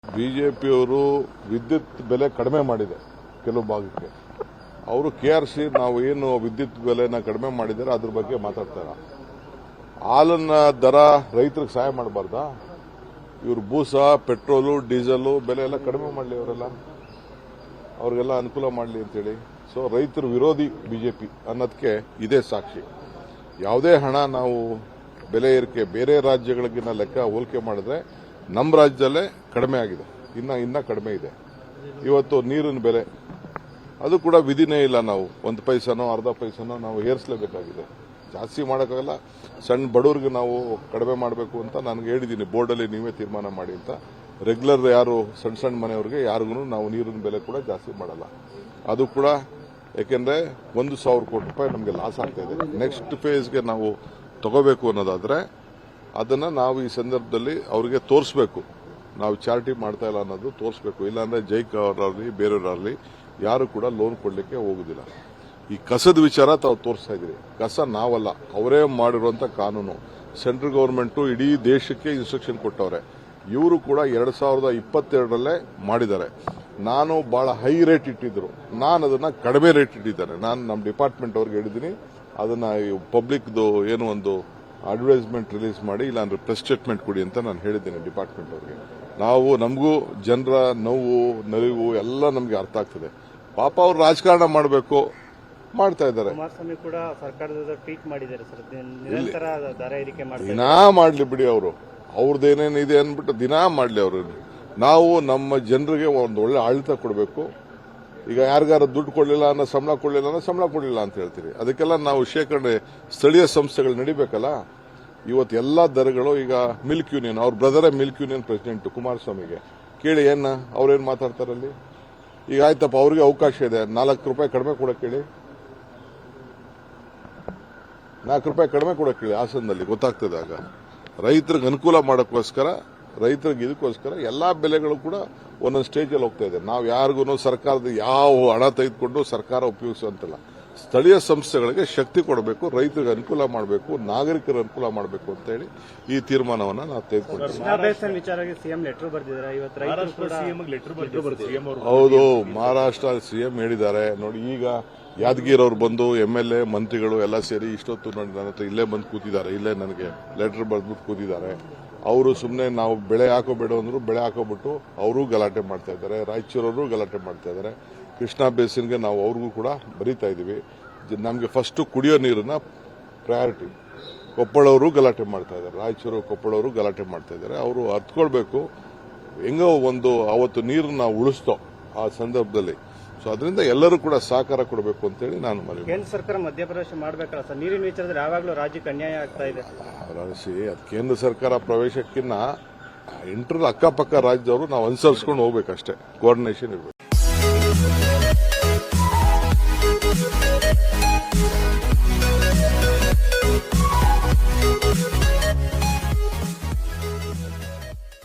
ಬಿಜೆಪಿಯವರು ವಿದ್ಯುತ್ ಬೆಲೆ ಕಡಿಮೆ ಮಾಡಿದೆ ಕೆಲವು ಭಾಗಕ್ಕೆ. ಅವರು ಕೆಆರ್ಸಿ ನಾವು ಏನು ವಿದ್ಯುತ್ ಬೆಲೆನ ಕಡಿಮೆ ಮಾಡಿದ್ದಾರೆ ಅದ್ರ ಬಗ್ಗೆ ಮಾತಾಡ್ತಾರೆ. ಹಾಲನ್ನ ದರ ರೈತರಿಗೆ ಸಹಾಯ ಮಾಡಬಾರ್ದಾ? ಇವರು ಬೂಸ, ಪೆಟ್ರೋಲು, ಡೀಸೆಲ್ ಬೆಲೆ ಎಲ್ಲ ಕಡಿಮೆ ಮಾಡಲಿ, ಅವರೆಲ್ಲ ಅವ್ರಿಗೆಲ್ಲ ಅನುಕೂಲ ಮಾಡಲಿ ಅಂತೇಳಿ. ಸೊ ರೈತರ ವಿರೋಧಿ ಬಿಜೆಪಿ ಅನ್ನೋದಕ್ಕೆ ಇದೇ ಸಾಕ್ಷಿ. ಯಾವುದೇ ಹಣ ನಾವು ಬೆಲೆ ಏರಿಕೆ ಬೇರೆ ರಾಜ್ಯಗಳಿಗಿನ್ನ ಲೆಕ್ಕ ಹೋಲಿಕೆ ಮಾಡಿದ್ರೆ ನಮ್ಮ ರಾಜ್ಯದಲ್ಲೇ ಕಡಿಮೆ ಆಗಿದೆ, ಇನ್ನ ಕಡಿಮೆ ಇದೆ. ಇವತ್ತು ನೀರಿನ ಬೆಲೆ ಅದು ಕೂಡ ವಿಧಿನೇ ಇಲ್ಲ. ನಾವು 1 ಪೈಸನೋ ಅರ್ಧ ಪೈಸನೋ ನಾವು ಏರಿಸಲೇಬೇಕಾಗಿದೆ. ಜಾಸ್ತಿ ಮಾಡೋಕ್ಕಾಗಲ್ಲ. ಸಣ್ಣ ಬಡವರಿಗೆ ನಾವು ಕಡಿಮೆ ಮಾಡಬೇಕು ಅಂತ ನನಗೆ ಹೇಳಿದ್ದೀನಿ, ಬೋರ್ಡಲ್ಲಿ ನೀವೇ ತೀರ್ಮಾನ ಮಾಡಿ ಅಂತ. ರೆಗ್ಯುಲರ್ ಯಾರು ಸಣ್ಣ ಮನೆಯವ್ರಿಗೆ ಯಾರಿಗೂ ನಾವು ನೀರಿನ ಬೆಲೆ ಕೂಡ ಜಾಸ್ತಿ ಮಾಡಲ್ಲ. ಅದು ಕೂಡ ಯಾಕೆಂದ್ರೆ 1,000 ಕೋಟಿ ರೂಪಾಯಿ ನಮಗೆ ಲಾಸ್ ಆಗ್ತಾ ಇದೆ. ನೆಕ್ಸ್ಟ್ ಫೇಸ್ಗೆ ನಾವು ತಗೋಬೇಕು ಅನ್ನೋದಾದ್ರೆ ಅದನ್ನ ನಾವು ಈ ಸಂದರ್ಭದಲ್ಲಿ ಅವರಿಗೆ ತೋರಿಸಬೇಕು, ನಾವು ಚಾರಿಟಿ ಮಾಡ್ತಾ ಇಲ್ಲ ಅನ್ನೋದು ತೋರಿಸಬೇಕು. ಇಲ್ಲಾಂದ್ರೆ ಜೈಕ್ ಅವರಾಗಲಿ ಬೇರೆಯವರಾಗಲಿ ಯಾರು ಕೂಡ ಲೋನ್ ಕೊಡಲಿಕ್ಕೆ ಹೋಗುದಿಲ್ಲ. ಈ ಕಸದ ವಿಚಾರ ತಾವು ತೋರಿಸ್ತಾ ಇದ್ದೀರಿ. ಕಸ ನಾವಲ್ಲ, ಅವರೇ ಮಾಡಿರುವಂತ ಕಾನೂನು. ಸೆಂಟ್ರಲ್ ಗವರ್ಮೆಂಟ್ ಇಡೀ ದೇಶಕ್ಕೆ ಇನ್ಸ್ಟ್ರಕ್ಷನ್ ಕೊಟ್ಟವ್ರೆ. ಇವರು ಕೂಡ 2022ರಲ್ಲೇ ಮಾಡಿದ್ದಾರೆ. ನಾನು ಬಹಳ ಹೈ ರೇಟ್ ಇಟ್ಟಿದ್ರು, ನಾನು ಅದನ್ನ ಕಡಿಮೆ ರೇಟ್ ಇಟ್ಟಿದ್ದೇನೆ. ನಾನು ನಮ್ಮ ಡಿಪಾರ್ಟ್ಮೆಂಟ್ ಅವ್ರಿಗೆ ಹೇಳಿದ್ದೀನಿ, ಅದನ್ನ ಪಬ್ಲಿಕ್ದು ಏನು ಒಂದು ಅಡ್ವರ್ಟೈಸ್ಮೆಂಟ್ ರಿಲೀಸ್ ಮಾಡಿ, ಇಲ್ಲಾಂದ್ರೆ ಪ್ರೆಸ್ ಸ್ಟೇಟ್ಮೆಂಟ್ ಕೊಡಿ ಅಂತ ನಾನು ಹೇಳಿದ್ದೇನೆ ಡಿಪಾರ್ಟ್ಮೆಂಟ್ ಅವರಿಗೆ. ನಮಗೂ ಜನರ ನೋವು ನಲಿವು ಎಲ್ಲ ನಮಗೆ ಅರ್ಥ ಆಗ್ತದೆ. ಪಾಪ ಅವ್ರು ರಾಜಕಾರಣ ಮಾಡಬೇಕು, ಮಾಡ್ತಾ ಇದ್ದಾರೆ. ಕುಮಾರಸ್ವಾಮಿ ಕೂಡ ಸರ್ಕಾರದ ಟ್ವೀಟ್ ಮಾಡಿದ್ದಾರೆ ಸರ್, ನಿರಂತರ ದರ ಏರಿಕೆ ದಿನಾ ಮಾಡ್ಲಿ ಬಿಡಿ, ಅವ್ರದ್ದೇನೇನಿದೆ ಅಂದ್ಬಿಟ್ಟು ದಿನಾ ಮಾಡ್ಲಿ ಅವರು. ನಾವು ನಮ್ಮ ಜನರಿಗೆ ಒಂದು ಒಳ್ಳೆ ಆಡಳಿತ ಕೊಡಬೇಕು. ಈಗ ಯಾರಿಗಾರ ದುಡ್ಡು ಕೊಡಲಿಲ್ಲ ಅನ್ನೋ ಸಂಬಳ ಕೊಡಲಿಲ್ಲ ಅಂತ ಹೇಳ್ತೀರಿ. ಅದಕ್ಕೆಲ್ಲ ನಾವು ಶೇಖರಣೆ ಸ್ಥಳೀಯ ಸಂಸ್ಥೆಗಳು ನಡಿಬೇಕಲ್ಲ. ಇವತ್ತು ಎಲ್ಲಾ ದರಗಳು, ಈಗ ಮಿಲ್ಕ್ ಯೂನಿಯನ್, ಅವ್ರ ಬ್ರದರೇ ಮಿಲ್ಕ್ ಯೂನಿಯನ್ ಪ್ರೆಸಿಡೆಂಟ್ ಕುಮಾರಸ್ವಾಮಿಗೆ ಕೇಳಿ ಅವ್ರೇನ್ ಮಾತಾಡ್ತಾರಲ್ಲಿ. ಈಗ ಆಯ್ತಪ್ಪ, ಅವ್ರಿಗೆ ಅವಕಾಶ ಇದೆ, 4 ರೂಪಾಯಿ ಕಡಿಮೆ ಕೊಡಕ್ಕೆ ಹೇಳಿ, 4 ರೂಪಾಯಿ ಕಡಿಮೆ ಕೊಡಕ್ಕೆ ಹೇಳಿ ಹಾಸನದಲ್ಲಿ. ಗೊತ್ತಾಗ್ತದೆ ಆಗ. ರೈತರಿಗೆ ಅನುಕೂಲ ಮಾಡೋಕ್ಕೋಸ್ಕರ, ರೈತರಿಗೆ ಇದಕ್ಕೋಸ್ಕರ ಎಲ್ಲಾ ಬೆಲೆಗಳು ಕೂಡ ಒಂದೊಂದು ಸ್ಟೇಜಲ್ಲಿ ಹೋಗ್ತಾ ಇದೆ. ನಾವು ಯಾರಿಗೂ ಸರ್ಕಾರದ ಯಾವ ಹಣ ತೆಗೆದುಕೊಂಡು ಸರ್ಕಾರ ಉಪಯೋಗಿಸುವಂತಿಲ್ಲ. ಸ್ಥಳೀಯ ಸಂಸ್ಥೆಗಳಿಗೆ ಶಕ್ತಿ ಕೊಡಬೇಕು, ರೈತರಿಗೆ ಅನುಕೂಲ ಮಾಡಬೇಕು, ನಾಗರಿಕರ ಅನುಕೂಲ ಮಾಡಬೇಕು ಅಂತ ಹೇಳಿ ಈ ತೀರ್ಮಾನವನ್ನು ನಾವು ತೆಗೆದುಕೊಂಡಿದ್ದೀವಿ. ಹೌದು, ಮಹಾರಾಷ್ಟ್ರ ಸಿಎಂ ಹೇಳಿದ್ದಾರೆ. ನೋಡಿ, ಈಗ ಯಾದಗಿರಿ ಅವ್ರು ಬಂದು MLA ಮಂತ್ರಿಗಳು ಎಲ್ಲ ಸೇರಿ ಇಷ್ಟೊತ್ತು ನೋಡಿ ನನ್ನ ಹತ್ರ ಇಲ್ಲೇ ಬಂದು ಕೂತಿದ್ದಾರೆ. ಇಲ್ಲೇ ನನಗೆ ಲೆಟರ್ ಬರೆದ್ಬಿಟ್ಟು ಕೂತಿದ್ದಾರೆ. ಅವರು ಸುಮ್ಮನೆ ನಾವು ಬೆಳೆ ಹಾಕೋಬೇಡ ಅಂದ್ರು ಬೆಳೆ ಹಾಕೋಬಿಟ್ಟು ಅವರು ಗಲಾಟೆ ಮಾಡ್ತಾ ಇದ್ದಾರೆ. ರಾಯಚೂರವರು ಗಲಾಟೆ ಮಾಡ್ತಾ ಇದ್ದಾರೆ. ಕೃಷ್ಣಾ ಬೇಸಿನ್ಗೆ ನಾವು ಅವ್ರಿಗೂ ಕೂಡ ಬರೀತಾ ಇದ್ದೀವಿ. ನಮಗೆ ಫಸ್ಟ್ ಕುಡಿಯೋ ನೀರನ್ನ ಪ್ರಯಾರಿಟಿ. ಕೊಪ್ಪಳವರು ಗಲಾಟೆ ಮಾಡ್ತಾ ಇದ್ದಾರೆ, ರಾಯಚೂರು ಕೊಪ್ಪಳವರು ಗಲಾಟೆ ಮಾಡ್ತಾ ಇದ್ದಾರೆ. ಅವರು ಅರ್ಥಕೊಳ್ಬೇಕು, ಹೆಂಗೋ ಒಂದು ಅವತ್ತು ನೀರನ್ನ ಉಳಿಸ್ತೋ ಆ ಸಂದರ್ಭದಲ್ಲಿ. ಸೊ ಅದರಿಂದ ಎಲ್ಲರೂ ಕೂಡ ಸಹಕಾರ ಕೊಡಬೇಕು ಅಂತೇಳಿ ನಾನು ಮನವಿ. ಕೇಂದ್ರ ಸರ್ಕಾರ ಮಧ್ಯಪ್ರವೇಶ ಮಾಡಬೇಕಲ್ಲ ಸರ್, ನೀರಿನ ವಿಚಾರದಲ್ಲಿ ಯಾವಾಗಲೂ ರಾಜ್ಯಕ್ಕೆ ಅನ್ಯಾಯ ಆಗ್ತಾ ಇದೆ. ಅದು ಕೇಂದ್ರ ಸರ್ಕಾರ ಪ್ರವೇಶಕ್ಕಿಂತ ಇಂಟರ್ ಅಕ್ಕಪಕ್ಕ ರಾಜ್ಯದವರು ನಾವು ಅನುಸರಿಸ್ಕೊಂಡು ಹೋಗ್ಬೇಕಷ್ಟೇ, ಕೋಆರ್ಡಿನೇಷನ್ ಇರಬೇಕು.